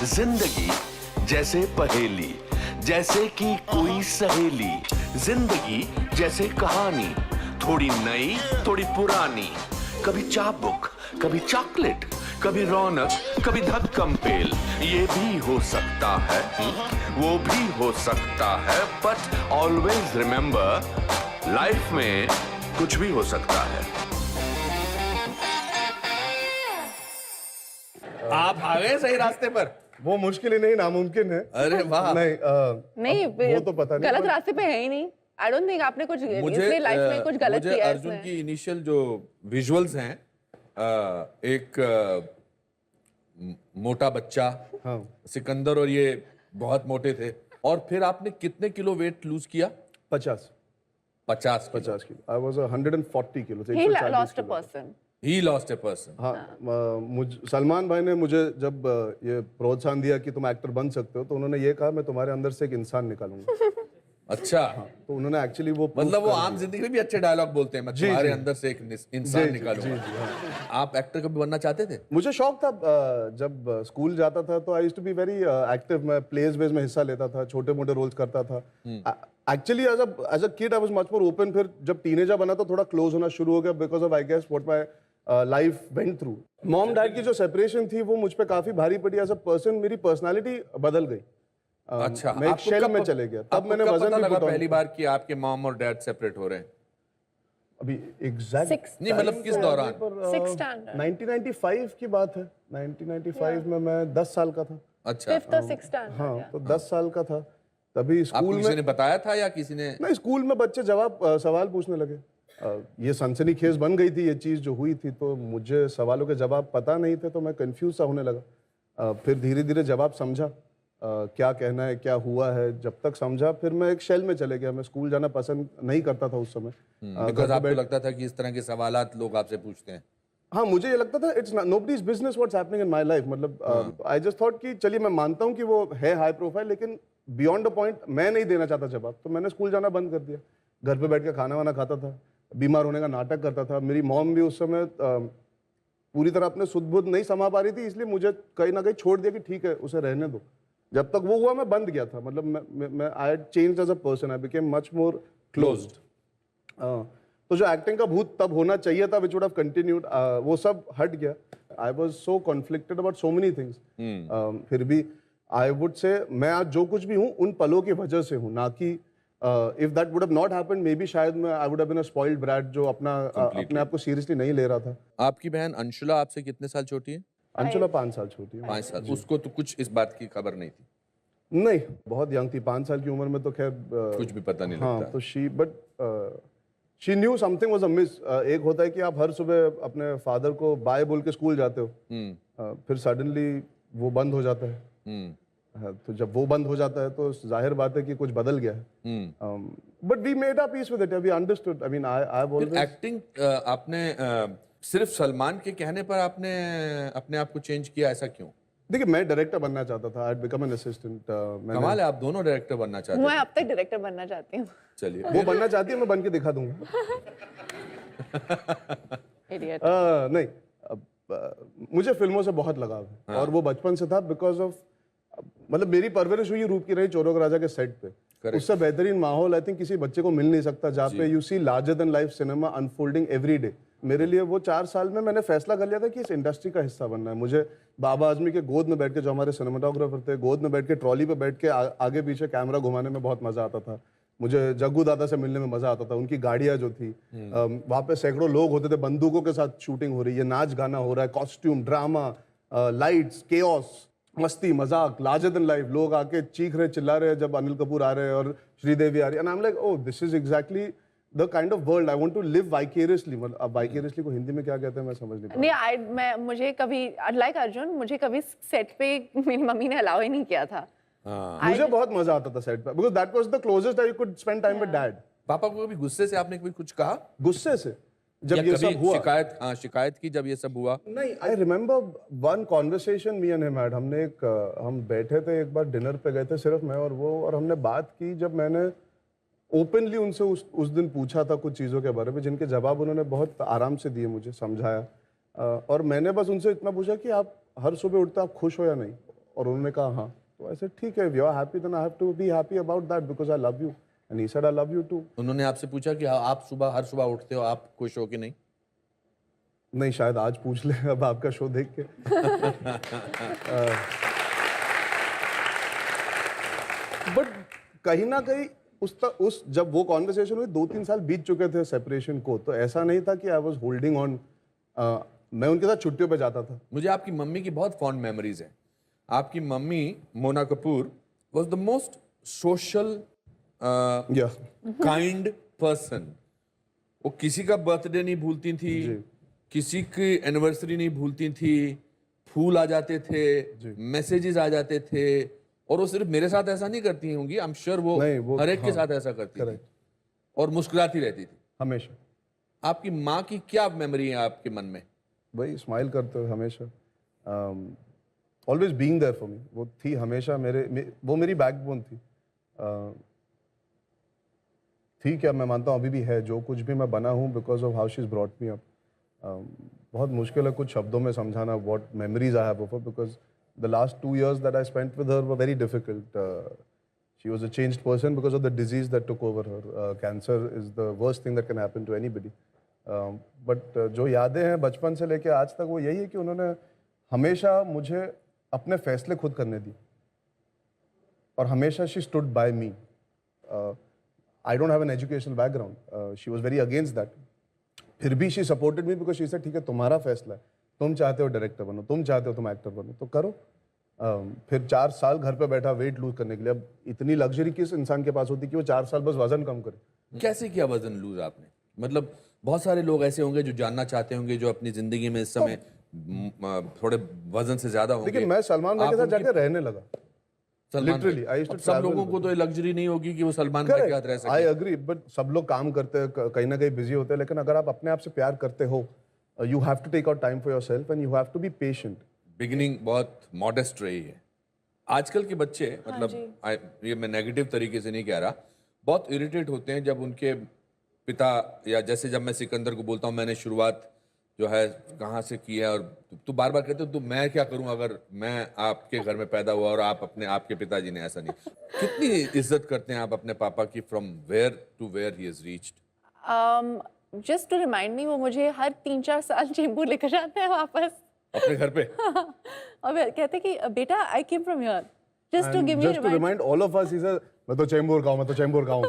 जिंदगी जैसे पहेली, जैसे कि कोई सहेली। जिंदगी जैसे कहानी, थोड़ी नई थोड़ी पुरानी। कभी चाबुक, कभी चॉकलेट, कभी रौनक, कभी धक्कम पेल। ये भी हो सकता है, वो भी हो सकता है, बट ऑलवेज रिमेंबर, लाइफ में कुछ भी हो सकता है। आप आ गए सही रास्ते पर। वो मुश्किल ही नहीं, नामुमकिन है। अरे वाह। नहीं वो तो पता नहीं, गलत रास्ते पे है ही नहीं। आई डोंट थिंक आपने कुछ इसलिए लाइफ में कुछ गलत मुझे किया है अर्जुन इसमें। की इनिशियल जो विजुअल्स हैं, एक मोटा बच्चा, हाँ। सिकंदर, और ये बहुत मोटे थे। और फिर आपने कितने किलो वेट लूज किया? 50 50 kilo. I was 140 kilo. He lost a person. He lost a person. हाँ, सलमान भाई ने मुझे जब ये प्रोत्साहन दिया कि तुम एक्टर बन सकते हो, तो उन्होंने ये कहा मैं तुम्हारे अंदर से एक इंसान निकालूंगा। अच्छा। तो उन्होंने एक्चुअली वो मतलब वो आम जिंदगी में भी अच्छे डायलॉग बोलते हैं, मैं तुम्हारे अंदर से एक इंसान निकालूंगा। हाँ। आप एक्टर कभी बनना चाहते थे? मुझे शौक था। जब स्कूल जाता था तो I used to be very active. मैं प्लेज वेज में हिस्सा लेता था, छोटे मोटे रोल्स करता था। Actually as a kid I was much more open. फिर जब टीनेजर बना तो थोड़ा क्लोज होना शुरू हो गया, because of I guess what my life went through. Mom dad की जो सेपरेशन थी वो मुझ पे काफी भारी पड़ी। एज अ पर्सन मेरी पर्सनालिटी बदल गई। अच्छा। मैं एक शेल में चले गया। तब मैंने वजन पता भी लगा put on पहली किया। बार कि आपके मॉम और डैड सेपरेट हो रहे हैं? अभी एग्जैक्ट नहीं, मतलब किस दौरान? 6th standard। 1995 की बात है। 1995 में मैं 10 साल का था। अच्छा। 5th or 6th standard। हाँ, तो 10 साल का था तभी आपको स्कूल किसी में। ने बताया था या किसी ने? नहीं, स्कूल में बच्चे सवाल पूछने लगे। ये सनसनीखेज बन गई थी ये चीज़ जो हुई थी, तो मुझे सवालों के जवाब पता नहीं थे, तो मैं कंफ्यूज सा होने लगा। फिर धीरे धीरे जवाब समझा, क्या कहना है, क्या हुआ है। जब तक समझा फिर मैं एक शेल में चले गया। मैं स्कूल जाना पसंद नहीं करता था उस समय। बिकॉज़ आपको लगता था कि इस तरह के सवालात लोग आपसे पूछते हैं। हाँ, मुझे ये लगता था it's nobody's business what's happening in my life. मतलब आई जस्ट थॉट कि चलिए मैं मानता हूँ कि वो है हाई प्रोफाइल, लेकिन बियॉन्ड अ पॉइंट मैं नहीं देना चाहता जवाब। तो मैंने स्कूल जाना बंद कर दिया। घर पे बैठ के खाना वाना खाता था, बीमार होने का नाटक करता था। मेरी मॉम भी उस समय पूरी तरह अपने सुध बुध नहीं समा पा रही थी, इसलिए मुझे कहीं ना कहीं छोड़ दिया कि ठीक है उसे रहने दो। जब तक वो हुआ मैं बंद गया था। मतलब मैं I had changed as a person. I became much more closed. तो जो एक्टिंग का भूत तब होना चाहिए था, विच वुड हैव कंटिन्यूड, वो सब हट गया। I was so conflicted about so many things. फिर भी आई वुड से मैं आज जो कुछ भी हूँ उन पलों की वजह से हूँ, ना कि if that would have not happened maybe शायद मैं I would have been a spoiled brat जो अपने आप को सीरियसली नहीं ले रहा था। आपकी बहन अंशुला आपसे कितने साल छोटी है? अंशुला 5 साल छोटी है। 5 साल। उसको तो कुछ इस बात की खबर नहीं थी? नहीं, बहुत यंग थी। 5 साल की उम्र में तो खैर कुछ भी पता नहीं हाँ, लगता। तो she knew something was Amish. एक होता है कि आप हर सुबह अपने फादर को बाय बोल के स्कूल जाते हो, फिर सडनली वो बंद हो जाता है। तो जब वो बंद हो जाता है तो जाहिर बात है कि कुछ बदल गया है। But we made a peace with it. We understood. I mean I always acting आपने सिर्फ सलमान के कहने पर आपने अपने आप को चेंज किया, ऐसा क्यों? देखिए, मैं डायरेक्टर बनना चाहता था। I become an assistant. कमाल है, आप दोनों डायरेक्टर बनना चाहते मैं हैं। अब तक डायरेक्टर बनना चाहती हूँ। चलिए। वो बनना चाहती है, मैं बन के दिखा दूंगा। Idiot। नहीं, मुझे फिल्मों से बहुत लगाव है। और वो बचपन से था बिकॉज ऑफ मतलब मेरी परवरिश हुई रूप की रही चोरों का राजा के सेट पे। उससे बेहतरीन माहौल आई थिंक किसी बच्चे को मिल नहीं सकता, जहाँ पे you see larger than life cinema unfolding every day. मेरे लिए वो 4 साल में मैंने फैसला कर लिया था कि इस इंडस्ट्री का हिस्सा बनना है। मुझे बाबा आजमी के गोद में बैठ के, जो हमारे सिनेमाटोग्राफर थे, गोद में बैठ के ट्रॉली पे बैठ के आगे पीछे कैमरा घुमाने में बहुत मजा आता था। मुझे जग्गू दादा से मिलने में मजा आता था। उनकी गाड़ियां जो थी, वहाँ पे सैकड़ों लोग होते थे, बंदूकों के साथ शूटिंग हो रही है, नाच गाना हो रहा है, कॉस्ट्यूम, ड्रामा, लाइट्स, केओस, मस्ती, मजाक, लार्जर देन लाइफ। लोग आके चीख रहे, चिल्ला रहे जब अनिल कपूर आ रहे हैं और श्रीदेवी आ रही है। And I am like, oh, this is exactly the kind of world I want to live vicariously. मतलब अब वाइकेरियसली को हिंदी में क्या कहते हैं मैं समझ नहीं पा रहा। नहीं, मुझे कभी लाइक अर्जुन, मुझे कभी सेट पे मेरी मम्मी ने अलाउ ही नहीं किया था। मुझे बहुत मजा आता था सेट पे, because that was the closest I could spend time with dad. पापा को कभी गुस्से से आपने कभी कुछ कहा? गुस्से से जब या ये कभी सब हुआ? शिकायत की जब ये सब हुआ? नहीं, I remember one conversation me and him had. हम बैठे थे एक बार, डिनर पे गए थे सिर्फ मैं और वो, और हमने बात की। जब मैंने ओपनली उनसे उस दिन पूछा था कुछ चीज़ों के बारे में, जिनके जवाब उन्होंने बहुत आराम से दिए, मुझे समझाया। और मैंने बस उनसे इतना पूछा कि आप हर सुबह उठते आप खुश हो या नहीं? और उन्होंने कहा हाँ, तो ऐसे ठीक है, if you are happy then I have to be happy about that because I love you and he said I love you too. उन्होंने आपसे पूछा कि आप हर सुबह उठते हो, आप खुश हो कि नहीं? नहीं, शायद आज पूछ ले अब आपका शो देख के। बट कहीं ना कहीं उस जब वो कॉन्वर्सेशन हुई 2-3 साल बीत चुके थे सेपरेशन को, तो ऐसा नहीं था कि आई वाज होल्डिंग ऑन। मैं उनके साथ छुट्टियों पे जाता था। मुझे आपकी मम्मी की बहुत फॉन्ड मेमोरीज हैं। आपकी mummy Mona Kapoor was the most social या काइंड पर्सन। वो किसी का बर्थडे नहीं भूलती थी, किसी की एनिवर्सरी नहीं भूलती थी, फूल आ जाते थे, मैसेजेस आ जाते थे, और वो सिर्फ मेरे साथ ऐसा नहीं करती होंगी, आई एम श्योर वो हर एक के साथ ऐसा करती थी और मुस्कुराती रहती थी हमेशा। आपकी माँ की क्या मेमोरी है आपके मन में? वही स्माइल करते हुए हमेशा, always being there for me. वो थी हमेशा वो मेरी बैकबोन थी। ठीक है, मैं मानता हूँ अभी भी है, जो कुछ भी मैं बना हूँ because of how she is brought me up. बहुत मुश्किल है कुछ शब्दों में समझाना what memories I have of her, because the last 2 years that I spent with her were very difficult. She was a changed person because of the disease that took over her. Cancer is the worst thing that can happen to anybody. But जो यादें हैं बचपन से लेके आज तक वो यही है कि उन्होंने हमेशा मुझे अपने फैसले खुद करने दिए और हमेशा she stood by me. I don't have an educational background. She was very against that. फिर भी she supported me because she said ठीक है तुम्हारा फैसला है, तुम चाहते हो डायरेक्टर बनो, तुम चाहते हो तुम एक्टर बनो, तो करो। फिर 4 साल घर पे बैठा वेट लूज करने के लिए। अब इतनी लग्जरी किस इंसान के पास होती कि वो 4 साल बस वजन कम करे। कैसे किया वजन लूज आपने? मतलब बहुत सारे लोग ऐसे होंगे जो जानना चाहते होंगे, जो अपनी जिंदगी में इस समय थोड़े वजन से ज्यादा होंगे। लेकिन मैं सलमान भाई के साथ जाके रहने लगा। लिटरली सब लोगों को तो ये लग्जरी नहीं होगी कि वो सलमान भाई के साथ रह सके। आई एग्री, बट सब लोग काम करते हैं, कहीं ना कहीं बिजी होते हैं, लेकिन अगर आप अपने आप से प्यार करते हो, you have to take out time for yourself and you have to be patient. Beginning बहुत मॉडेस्ट रही है। आजकल के बच्चे मतलब ये मैं नेगेटिव तरीके से नहीं कह रहा, बहुत इरिटेट होते हैं जब उनके पिता, या जैसे जब मैं सिकंदर को बोलता हूँ मैंने शुरुआत जो है कहाँ से की है, और तू बार बार कहते हो तो मैं क्या करूँ अगर मैं आपके घर में पैदा हुआ और आपके पिताजी ने ऐसा नहीं। कितनी इज्जत करते हैं आप अपने पापा की, from where to where he has reached? Just to remind me, वो मुझे हर 3-4 साल चेंबूर लेकर जाते हैं वापस अपने घर पे। और कहते कि बेटा I came from here, just to give me Just to remind all of us, he said, मैं तो चेंबूर का हूँ, मैं तो चेंबूर का हूँ।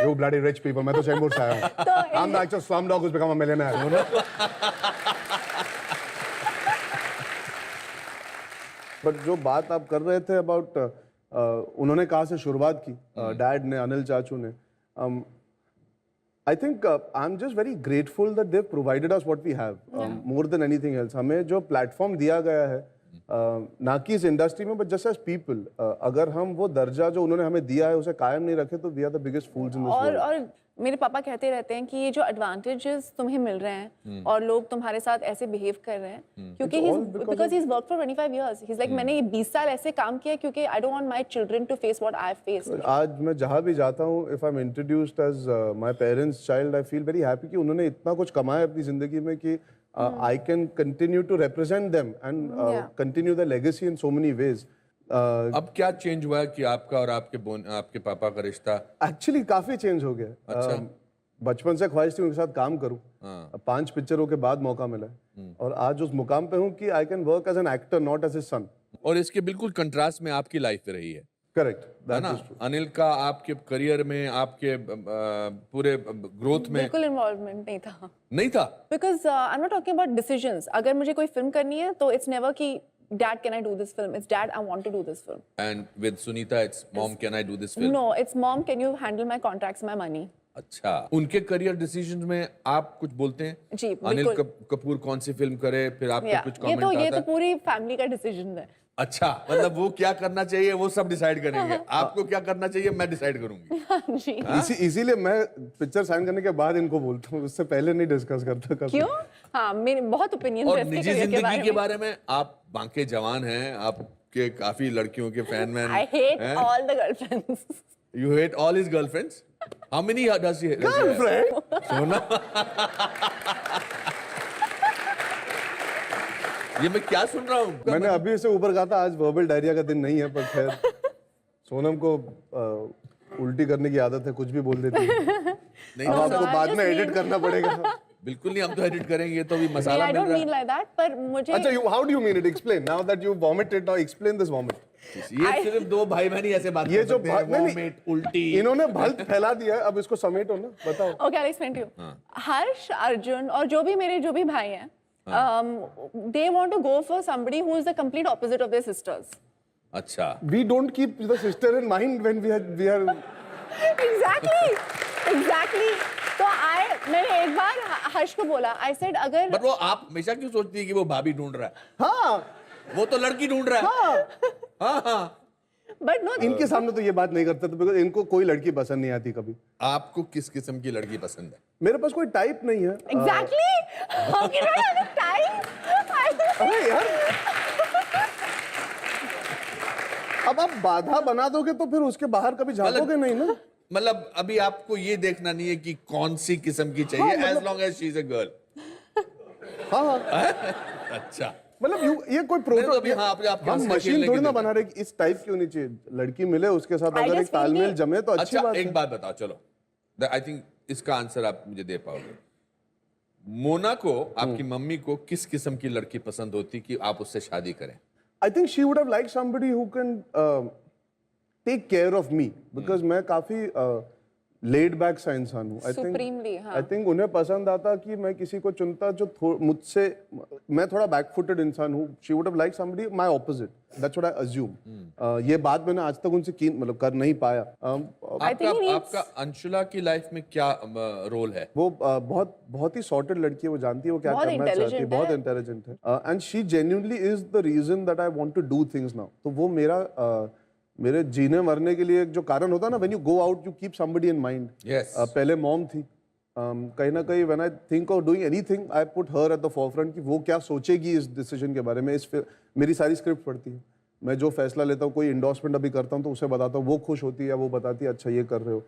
You bloody rich people, मैं तो चेंबूर से आया हूँ। I'm the actual slumdog who's become a millionaire. But जो बात आप कर रहे थे अबाउट उन्होंने कहाँ से शुरुआत की, डैड ने, अनिल चाचू ने, I think I'm just very grateful that they've provided us what we have, more than anything else. हमें जो प्लेटफॉर्म दिया गया है, ना कि इस इंडस्ट्री में, बट जस्ट एज पीपल, अगर हम वो दर्जा जो उन्होंने हमें दिया है उसे कायम नहीं रखे तो we are the biggest fools in this world. और मेरे पापा कहते रहते हैं कि ये जो एडवांटेजेस तुम्हें मिल रहे हैं और लोग तुम्हारे साथ ऐसे बिहेव कर रहे हैं, क्योंकि because he is work for 25 years, he is like मैंने ये 20 साल ऐसे काम किया क्योंकि I don't want my children to face what I have faced. आज मैं जहाँ भी जाता हूँ, if I am introduced as my parents child, I feel very happy कि उन्होंने इतना कुछ कमाया अपनी जिंदगी में कि I can continue to represent them and continue the legacy in so many ways. अब क्या चेंज हुआ है कि आपका और आपके पापा का रिश्ता? एक्चुअली काफी चेंज हो गया। अच्छा। बचपन से ख्वाहिश थी उनके साथ काम करूं, 5 पिक्चरों के बाद मौका मिला और आज उस मुकाम पे हूं कि I can work as an actor, not as a son. और इसके बिल्कुल कंट्रास्ट में आपकी लाइफ रही है। करेक्ट, है ना? अनिल का आपके करियर में, आपके पूरे ग्रोथ में बिल्कुल इन्वॉल्वमेंट नहीं था। Because I am not talking about decisions. अगर मुझे कोई फिल्म करनी है तो इट्स नेवर कि Dad, can I do this film? It's Dad, I want to do this film. And with Sunita, it's Mom, can I do this film? No, it's Mom, can you handle my contracts, my money? अच्छा, उनके career decisions में आप कुछ बोलते हैं? जी, अनिल कपूर कौन सी film करे, फिर आपको कुछ कमेंट आता है? ये तो पूरी फैमिली का डिसीजन है। अच्छा, मतलब वो क्या करना चाहिए वो सब डिसाइड करेंगे, आपको क्या करना चाहिए मैं डिसाइड करूंगी। इसीलिए मैं पिक्चर साइन करने के बाद इनको बोलता हूँ, उससे पहले नहीं डिस्कस करता कभी। क्यों? हाँ, मेरे बहुत ओपिनियन और निजी जिंदगी के बारे में आप बांके जवान हैं, आपके काफी लड़कियों के fan man. I hate all the girlfriends. You hate all his girlfriends? How many does he have? Girlfriend? सोना। ये मैं क्या सुन रहा हूँ? मैंने अभी से ऊपर कहा था आज वर्बल डायरिया का दिन नहीं है, पर खैर सोनम को उल्टी करने की आदत है, कुछ भी बोल देती है। नहीं अब तो आपको I बाद just में mean- एडिट करना पड़ेगा। बिल्कुल नहीं, हम तो एडिट करेंगे तो भी मसाला आई मिल डोंट रहा मीन लाइक दैट, पर मुझे अच्छा, how do you mean it? Explain now that you vomited, now explain this vomit. है। ये सिर्फ दो भाई बहन ही ऐसे बात ये कर जो सकते हैं, नहीं, वॉमिट, उल्टी। इन्होंने भल्क फैला दिया है, अब इसको समेटो ना, बताओ। Okay I explain to you. Harsh, Arjun और जो भी भाई हैं, they want to go for somebody who is the complete opposite of their sisters. अच्छा, We don't keep the sister in mind when we are Exactly. तो मैंने एक बार हर्ष को बोला, I said अगर बट वो आप हमेशा क्यों सोचती है कि वो भाभी ढूंढ रहा है? हाँ वो तो लड़की ढूंढ रहा है। हाँ हाँ। but no, इनके सामने तो ये बात नहीं करते, तो बिकॉज इनको कोई लड़की पसंद नहीं आती कभी। आपको किस किस्म की लड़की पसंद है? मेरे पास कोई टाइप नहीं है। exactly. How can I have a time? अरे यार, अब आप बाधा बना दोगे तो फिर उसके बाहर कभी झाँकोगे नहीं ना। मतलब अभी आपको ये देखना नहीं है कि कौन सी किस्म की चाहिए, as long as she is a girl. हाँ अच्छा, मतलब ये कोई नहीं तो अभी हाँ, आपके हम हंसने मशीन खेलने थोड़ी की ना दुनिया। बना रहे कि इस टाइप क्यों नहीं चाहिए, लड़की मिले उसके साथ I अगर just एक feel तालमेल कि- जमे तो अच्छी अच्छा बात एक है। बात बताओ, चलो, आई थिंक इसका आंसर आप मुझे दे पाओगे। मोना को, आपकी मम्मी को किस किस्म की लड़की पसंद होती कि आप उससे शादी करें? I think she would have liked somebody who can take care of me because मैं काफी laid back सा इंसान हूँ। Supremely, हाँ। I think उन्हें पसंद आता कि मैं किसी को चुनता जो मुझसे, मैं थोड़ा बैकफुटेड इंसान हूँ। She would have liked somebody my opposite. That's what I assume. ये बात मैंने आज तक उनसे मतलब कर नहीं पाया। आपका he needs- आपका अंशुला की लाइफ में क्या रोल है? वो बहुत ही सॉर्टेड लड़की है, वो जानती है वो क्या बहुत करना चाहती है, intelligent बहुत है। इंटेलिजेंट है, and she genuinely is the reason that I want to do things now. तो वो मेरे जीने मरने के लिए एक जो कारण होता है ना, when you go out you keep somebody in mind. Yes. पहले मॉम थी, कहीं ना कहीं when I think of doing anything I put her at the forefront कि वो क्या सोचेगी इस डिसीजन के बारे में। मेरी सारी स्क्रिप्ट पढ़ती है, मैं जो फैसला लेता हूँ, कोई इंडोर्समेंट अभी करता हूँ तो उसे बताता हूँ, वो खुश होती है, वो बताती है अच्छा ये कर रहे हो।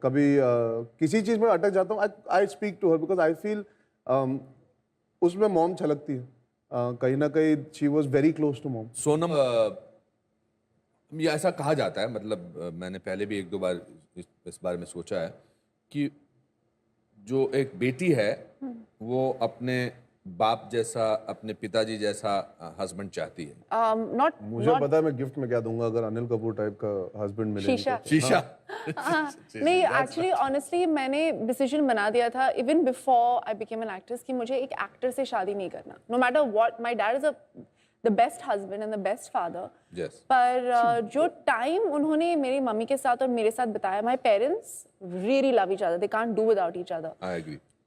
कभी किसी चीज़ में अटक जाता हूँ, I speak to her because I feel उसमें मॉम छलकती है, कहीं ना कहीं she was very close to mom. Sonam, ये ऐसा कहा जाता है, मतलब मैंने पहले भी एक दो बार इस बारे में सोचा है कि जो एक बेटी है वो अपने बाप जैसा, अपने पिताजी जैसा हस्बैंड चाहती है। not मुझे पता है मैं गिफ्ट में क्या दूंगा अगर अनिल कपूर टाइप का हस्बैंड मिले। शीशा। शीशा। नहीं, एक्चुअली ऑनेस्टली मैंने डिसीजन बना दिया था even before I became an actress कि मुझे एक एक्टर से शादी नहीं करना। No matter what, my dad is the best husband and the best father. Yes. पर जो टाइम उन्होंने मेरी मम्मी के साथ और मेरे साथ बताया, my parents really love each other, they can't do without each other. I agree.